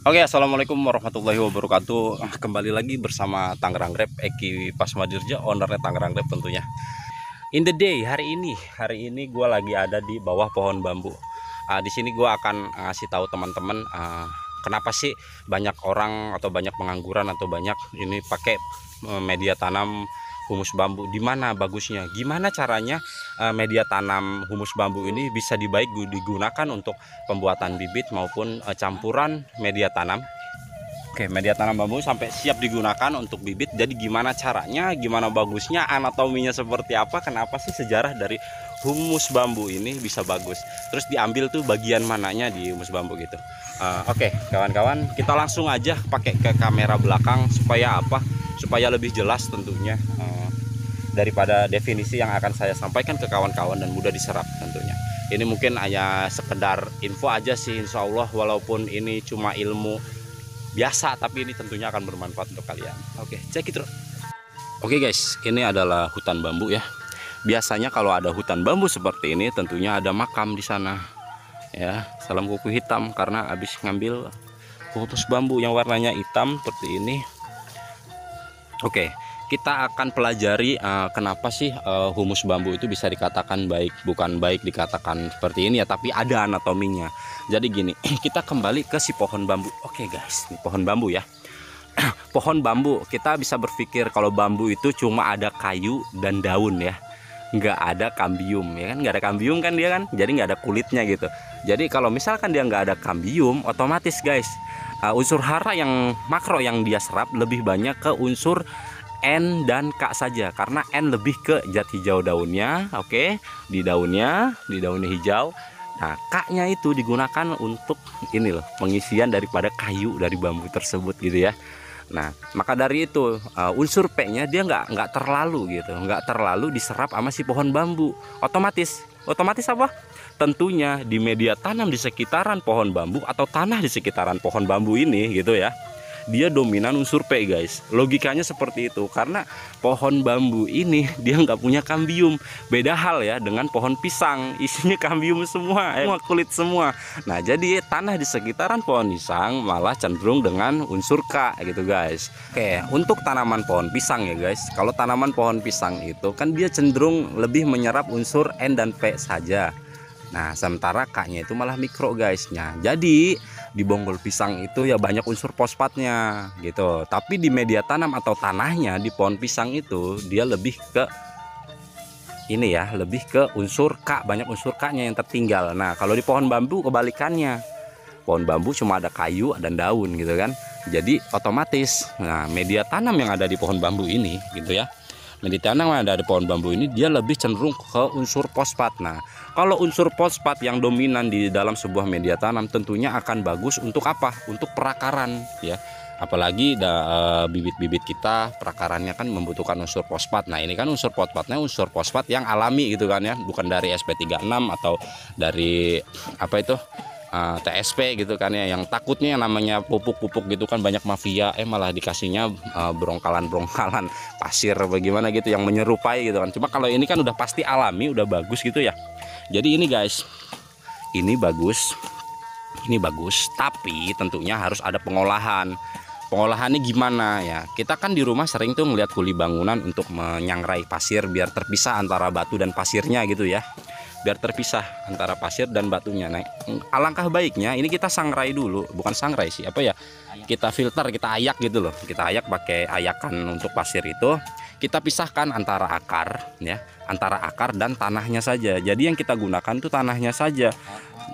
Oke, assalamualaikum warahmatullahi wabarakatuh. Kembali lagi bersama Tangerang Grab, Eki Pasmadirja, ownernya Tangerang Grab tentunya. In the day hari ini gue lagi ada di bawah pohon bambu. Di sini gue akan ngasih tahu teman-teman kenapa sih banyak orang atau banyak pengangguran atau banyak ini pakai media tanam humus bambu. Di mana bagusnya? Gimana caranya media tanam humus bambu ini bisa digunakan untuk pembuatan bibit maupun campuran media tanam. Oke, media tanam bambu sampai siap digunakan untuk bibit. Jadi gimana caranya, gimana bagusnya, anatominya seperti apa, kenapa sih sejarah dari humus bambu ini bisa bagus, terus diambil tuh bagian mananya di humus bambu gitu. Oke kawan-kawan, kita langsung aja pakai ke kamera belakang supaya apa, supaya lebih jelas tentunya daripada definisi yang akan saya sampaikan ke kawan-kawan dan mudah diserap tentunya. Ini mungkin hanya sekedar info aja sih, insya Allah, walaupun ini cuma ilmu biasa, tapi ini tentunya akan bermanfaat untuk kalian. Oke, cek itu. Oke guys, ini adalah hutan bambu ya. Biasanya kalau ada hutan bambu seperti ini tentunya ada makam di sana ya. Salam kuku hitam karena habis ngambil humus bambu yang warnanya hitam seperti ini. Oke, kita akan pelajari kenapa sih humus bambu itu bisa dikatakan baik. Bukan baik dikatakan seperti ini ya, tapi ada anatominya. Jadi gini, kita kembali ke si pohon bambu. Oke guys, ini pohon bambu ya. Pohon bambu, kita bisa berpikir kalau bambu itu cuma ada kayu dan daun ya, nggak ada kambium ya kan, nggak ada kambium kan dia kan, jadi nggak ada kulitnya gitu. Jadi kalau misalkan dia nggak ada kambium, otomatis guys unsur hara yang makro yang dia serap lebih banyak ke unsur N dan K saja, karena N lebih ke zat hijau daunnya. Oke, di daunnya hijau. Nah, K-nya itu digunakan untuk ini loh, pengisian daripada kayu dari bambu tersebut gitu ya. Nah, maka dari itu unsur P-nya dia nggak terlalu gitu, nggak terlalu diserap sama si pohon bambu. Otomatis apa? Tentunya di media tanam di sekitaran pohon bambu atau tanah di sekitaran pohon bambu ini gitu ya, dia dominan unsur P guys. Logikanya seperti itu, karena pohon bambu ini dia nggak punya kambium. Beda hal ya dengan pohon pisang, isinya kambium semua, kulit semua. Nah, jadi tanah di sekitaran pohon pisang malah cenderung dengan unsur K gitu guys. Oke, untuk tanaman pohon pisang ya guys, kalau tanaman pohon pisang itu kan dia cenderung lebih menyerap unsur N dan P saja. Nah, sementara K-nya itu malah mikro guys. Nah, jadi di bonggol pisang itu ya banyak unsur fosfatnya gitu. Tapi di media tanam atau tanahnya di pohon pisang itu dia lebih ke ini ya, lebih ke unsur K, banyak unsur K-nya yang tertinggal. Nah, kalau di pohon bambu kebalikannya. Pohon bambu cuma ada kayu dan daun gitu kan. Jadi otomatis media tanam yang ada di pohon bambu ini gitu ya, media tanam yang ada di pohon bambu ini dia lebih cenderung ke unsur fosfat. Nah, kalau unsur fosfat yang dominan di dalam sebuah media tanam tentunya akan bagus untuk apa? Untuk perakaran ya. Apalagi bibit-bibit kita perakarannya kan membutuhkan unsur fosfat. Nah, ini kan unsur fosfatnya unsur fosfat yang alami gitu kan ya, bukan dari SP36 atau dari apa itu TSP gitu kan ya, yang takutnya yang namanya pupuk-pupuk gitu kan banyak mafia, malah dikasihnya brongkalan pasir bagaimana gitu yang menyerupai gitu kan. Cuma kalau ini kan udah pasti alami, udah bagus gitu ya. Jadi ini guys, ini bagus, tapi tentunya harus ada pengolahan. Pengolahannya gimana ya? Kita kan di rumah sering tuh ngeliat kuli bangunan untuk menyangrai pasir biar terpisah antara batu dan pasirnya gitu ya, biar terpisah antara pasir dan batunya. Nah, alangkah baiknya ini kita sangrai dulu, bukan sangrai sih, apa ya, kita filter, kita ayak gitu loh, kita ayak pakai ayakan untuk pasir itu. Kita pisahkan antara akar ya, antara akar dan tanahnya saja. Jadi yang kita gunakan itu tanahnya saja.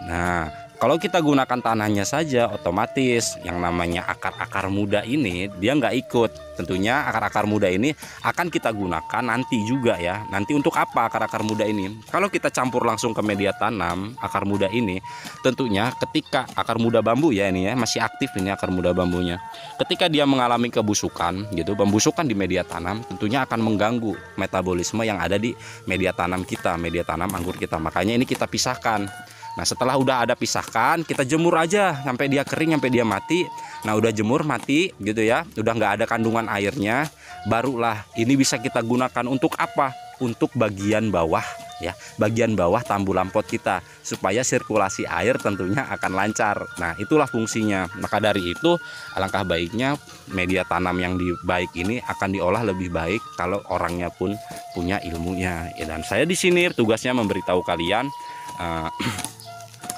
Nah, kalau kita gunakan tanahnya saja, otomatis yang namanya akar-akar muda ini dia nggak ikut. Tentunya akar-akar muda ini akan kita gunakan nanti juga ya. Nanti untuk apa akar-akar muda ini? Kalau kita campur langsung ke media tanam akar muda ini, tentunya ketika akar muda bambu ya, ini ya masih aktif ini akar muda bambunya. Ketika dia mengalami kebusukan gitu, pembusukan di media tanam, tentunya akan mengganggu metabolisme yang ada di media tanam kita, media tanam anggur kita. Makanya ini kita pisahkan. Nah, setelah udah ada pisahkan, kita jemur aja sampai dia kering, sampai dia mati. Nah, udah jemur mati gitu ya, udah nggak ada kandungan airnya, barulah ini bisa kita gunakan untuk apa? Untuk bagian bawah ya, bagian bawah tambulan pot kita supaya sirkulasi air tentunya akan lancar. Nah, itulah fungsinya. Maka dari itu alangkah baiknya media tanam yang baik ini akan diolah lebih baik kalau orangnya pun punya ilmunya. Ya, dan saya di sini tugasnya memberitahu kalian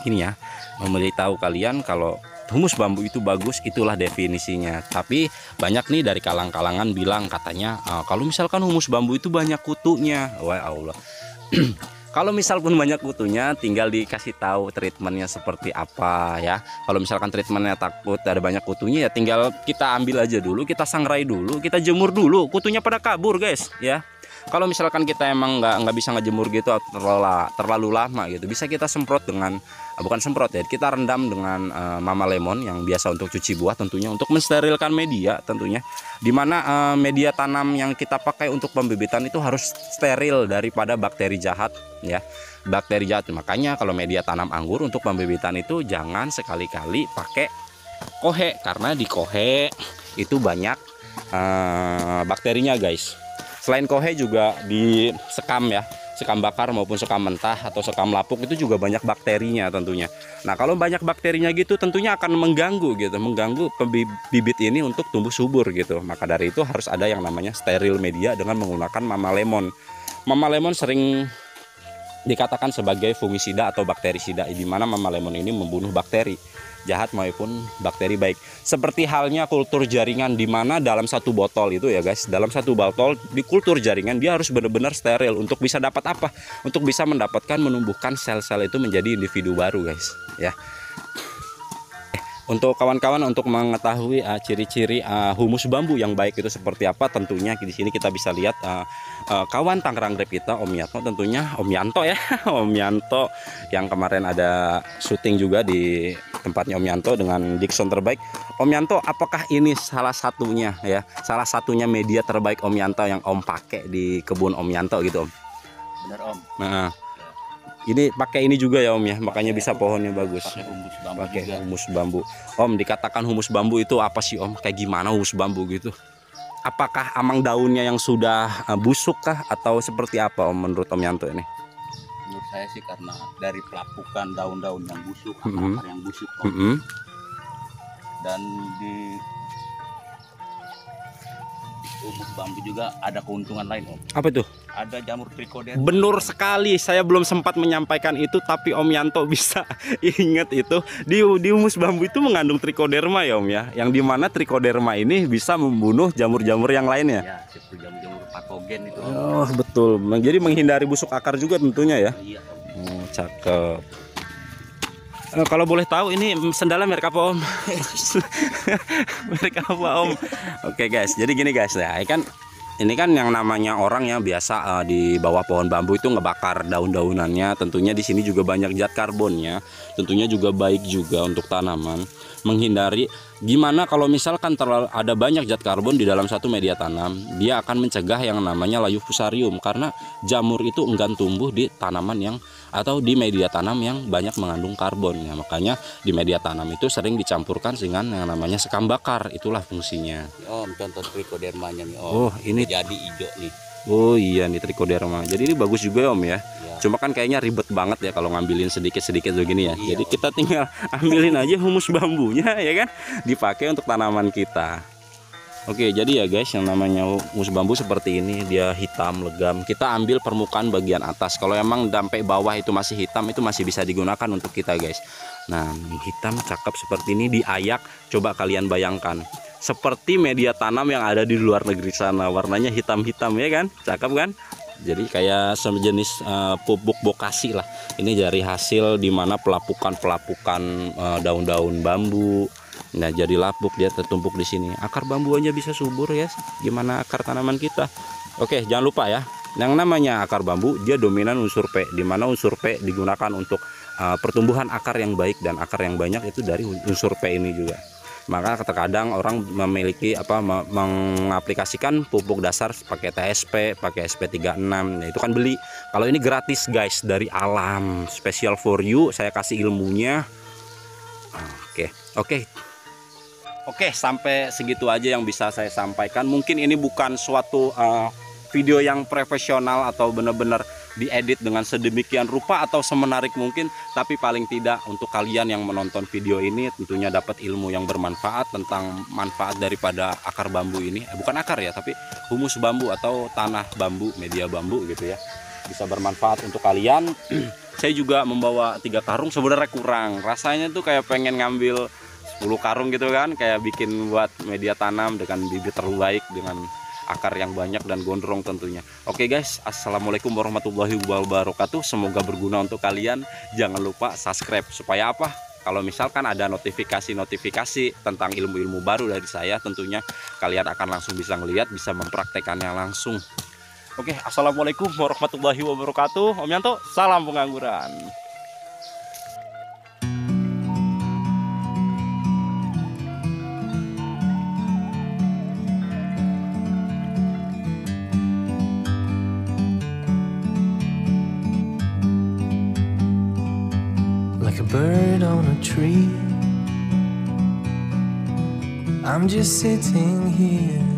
ini ya, memberitahu kalian kalau humus bambu itu bagus, itulah definisinya. Tapi banyak nih dari kalangan bilang katanya kalau misalkan humus bambu itu banyak kutunya. Wah Allah. Kalau misal pun banyak kutunya, tinggal dikasih tahu treatmentnya seperti apa ya. Kalau misalkan treatmentnya takut ada banyak kutunya, ya tinggal kita ambil aja dulu, kita sangrai dulu, kita jemur dulu, kutunya pada kabur guys ya. Kalau misalkan kita emang nggak bisa ngejemur gitu terlalu lama gitu, bisa kita semprot dengan bukan semprot ya, kita rendam dengan Mama Lemon yang biasa untuk cuci buah tentunya, untuk mensterilkan media tentunya. Dimana media tanam yang kita pakai untuk pembibitan itu harus steril daripada bakteri jahat ya, bakteri jahat. Makanya kalau media tanam anggur untuk pembibitan itu jangan sekali-kali pakai kohe, karena di kohe itu banyak bakterinya guys. Selain kohe juga di sekam ya, sekam bakar maupun sekam mentah atau sekam lapuk itu juga banyak bakterinya tentunya. Nah, kalau banyak bakterinya gitu tentunya akan mengganggu gitu, mengganggu bibit ini untuk tumbuh subur gitu. Maka dari itu harus ada yang namanya steril media dengan menggunakan Mama Lemon. Mama Lemon sering dikatakan sebagai fungisida atau bakterisida, di mana Mama Lemon ini membunuh bakteri jahat maupun bakteri baik. Seperti halnya kultur jaringan, di mana dalam satu botol itu ya guys, dalam satu botol di kultur jaringan dia harus benar-benar steril untuk bisa dapat apa? Untuk bisa mendapatkan menumbuhkan sel-sel itu menjadi individu baru guys ya. Untuk kawan-kawan untuk mengetahui ciri-ciri humus bambu yang baik itu seperti apa, tentunya di sini kita bisa lihat kawan Tangerang Grape kita Om Yanto, tentunya Om Yanto ya, Om Yanto yang kemarin ada syuting juga di tempatnya Om Yanto dengan Dickson terbaik. Om Yanto, apakah ini salah satunya ya, salah satunya media terbaik Om Yanto yang Om pakai di kebun Om Yanto gitu Om? Benar Om. Nah, ini pakai ini juga ya Om ya, makanya bisa pohonnya bagus. Pakai humus bambu. Om, dikatakan humus bambu itu apa sih Om? Kayak gimana humus bambu gitu? Apakah amang daunnya yang sudah busuk kah atau seperti apa Om menurut Om Yanto ini? Menurut saya sih karena dari pelapukan daun-daun yang busuk, akar yang busuk Om. Dan di humus bambu juga ada keuntungan lain Om. Apa tuh? Ada jamur trichoderma. Benar sekali, saya belum sempat menyampaikan itu, tapi Om Yanto bisa ingat itu. Di humus bambu itu mengandung trichoderma ya Om ya, yang dimana trichoderma ini bisa membunuh jamur-jamur yang lainnya. Ya, seperti jamur-jamur patogen itu Om. Oh betul, jadi menghindari busuk akar juga tentunya ya. Iya Om. Oh, cakep. Kalau boleh tahu ini sendalnya merek apa Om? Merek apa Om? Oke guys, jadi gini guys ya, kan ini kan yang namanya orang yang biasa di bawah pohon bambu itu ngebakar daun-daunannya. Tentunya di sini juga banyak zat karbonnya. Tentunya juga baik juga untuk tanaman. Menghindari gimana kalau misalkan ada banyak zat karbon di dalam satu media tanam, dia akan mencegah yang namanya layu fusarium, karena jamur itu enggan tumbuh di tanaman yang atau di media tanam yang banyak mengandung karbon ya. Makanya di media tanam itu sering dicampurkan dengan yang namanya sekam bakar, itulah fungsinya. Om, contoh trichodermanya nih Om. Oh ini jadi hijau nih. Oh iya nih trichoderma. Jadi ini bagus juga Om ya. Ya. Cuma kan kayaknya ribet banget ya kalau ngambilin sedikit-sedikit begini ya. Iya, Jadi kita tinggal ambilin aja humus bambunya ya kan, dipakai untuk tanaman kita. Oke, jadi ya guys, yang namanya humus bambu seperti ini, dia hitam legam. Kita ambil permukaan bagian atas. Kalau emang sampai bawah itu masih hitam, itu masih bisa digunakan untuk kita guys. Nah, hitam cakep seperti ini diayak. Coba kalian bayangkan, seperti media tanam yang ada di luar negeri sana, warnanya hitam-hitam ya kan, cakep kan? Jadi kayak sejenis pupuk bokasi lah. Ini dari hasil dimana pelapukan daun-daun bambu. Nah, jadi lapuk dia tertumpuk di sini. Akar bambu aja bisa subur ya. Gimana akar tanaman kita? Oke, jangan lupa ya. Yang namanya akar bambu dia dominan unsur P, dimana unsur P digunakan untuk pertumbuhan akar yang baik dan akar yang banyak itu dari unsur P ini juga. Maka terkadang orang memiliki mengaplikasikan pupuk dasar pakai TSP, pakai SP36. Nah, itu kan beli. Kalau ini gratis guys, dari alam, special for you. Saya kasih ilmunya. Oke, sampai segitu aja yang bisa saya sampaikan. Mungkin ini bukan suatu video yang profesional atau benar-benar diedit dengan sedemikian rupa atau semenarik mungkin, tapi paling tidak untuk kalian yang menonton video ini tentunya dapat ilmu yang bermanfaat tentang manfaat daripada akar bambu ini. Bukan akar ya, tapi humus bambu atau tanah bambu, media bambu gitu ya. Bisa bermanfaat untuk kalian. Saya juga membawa 3 karung, sebenarnya kurang. Rasanya tuh kayak pengen ngambil 10 karung gitu kan, kayak bikin buat media tanam dengan bibit terbaik, dengan akar yang banyak dan gondrong tentunya. Oke guys, assalamualaikum warahmatullahi wabarakatuh. Semoga berguna untuk kalian. Jangan lupa subscribe supaya apa? Kalau misalkan ada notifikasi tentang ilmu-ilmu baru dari saya, tentunya kalian akan langsung bisa ngelihat, bisa mempraktekannya langsung. Oke, assalamualaikum warahmatullahi wabarakatuh. Om Yanto, salam pengangguran. Like a bird on a tree, I'm just sitting here